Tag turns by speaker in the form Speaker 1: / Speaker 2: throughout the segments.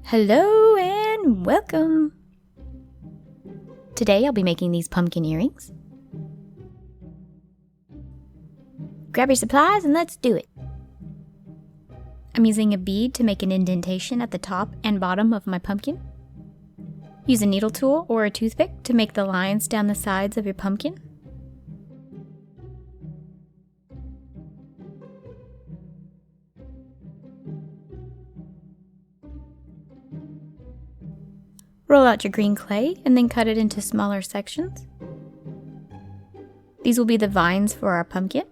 Speaker 1: Hello and welcome! Today I'll be making these pumpkin earrings. Grab your supplies and let's do it! I'm using a bead to make an indentation at the top and bottom of my pumpkin. Use a needle tool or a toothpick to make the lines down the sides of your pumpkin. Roll out your green clay and then cut it into smaller sections. These will be the vines for our pumpkin.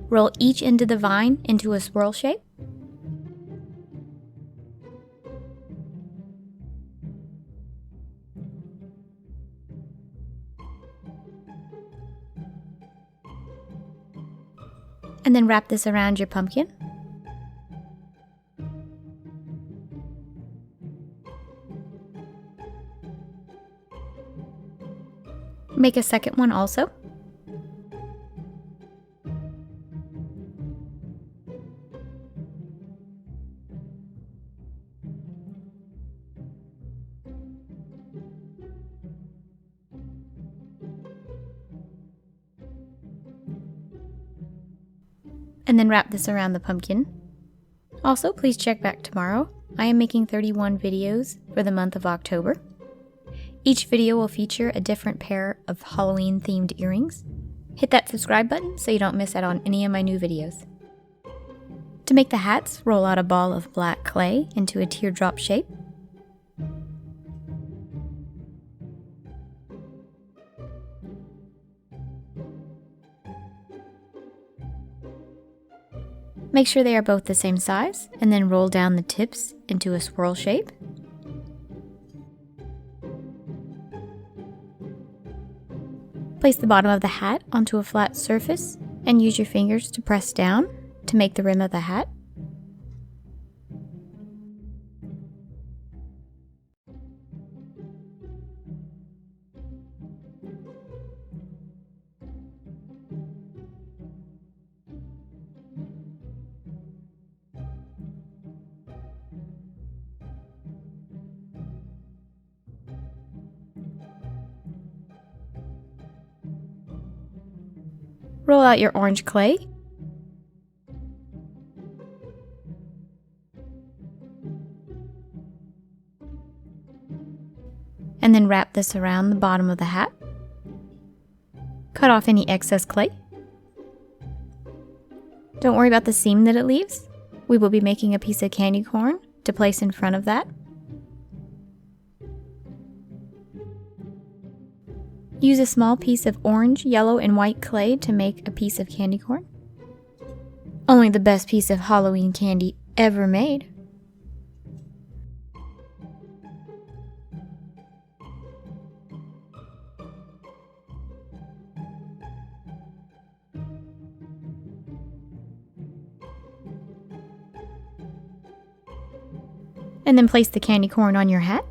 Speaker 1: Roll each end of the vine into a swirl shape. And then wrap this around your pumpkin. Make a second one also. And then wrap this around the pumpkin. Also, please check back tomorrow. I am making 31 videos for the month of October. Each video will feature a different pair of Halloween themed earrings. Hit that subscribe button so you don't miss out on any of my new videos. To make the hats, roll out a ball of black clay into a teardrop shape. Make sure they are both the same size, and then roll down the tips into a swirl shape. Place the bottom of the hat onto a flat surface and use your fingers to press down to make the rim of the hat. Roll out your orange clay. And then wrap this around the bottom of the hat. Cut off any excess clay. Don't worry about the seam that it leaves. We will be making a piece of candy corn to place in front of that. Use a small piece of orange, yellow, and white clay to make a piece of candy corn. Only the best piece of Halloween candy ever made. And then place the candy corn on your hat.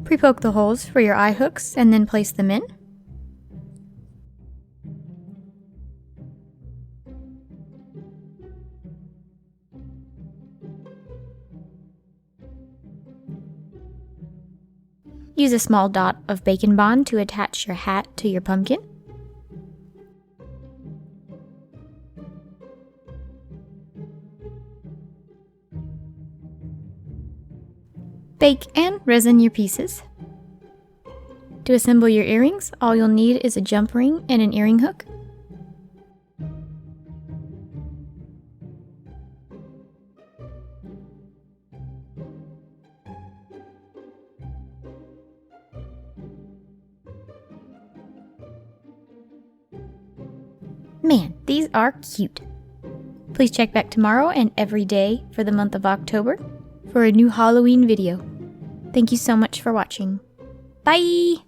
Speaker 1: Pre-poke the holes for your eye hooks and then place them in. Use a small dot of bacon bond to attach your hat to your pumpkin. Bake and resin your pieces. To assemble your earrings, all you'll need is a jump ring and an earring hook. Man, these are cute! Please check back tomorrow and every day for the month of October for a new Halloween video. Thank you so much for watching. Bye!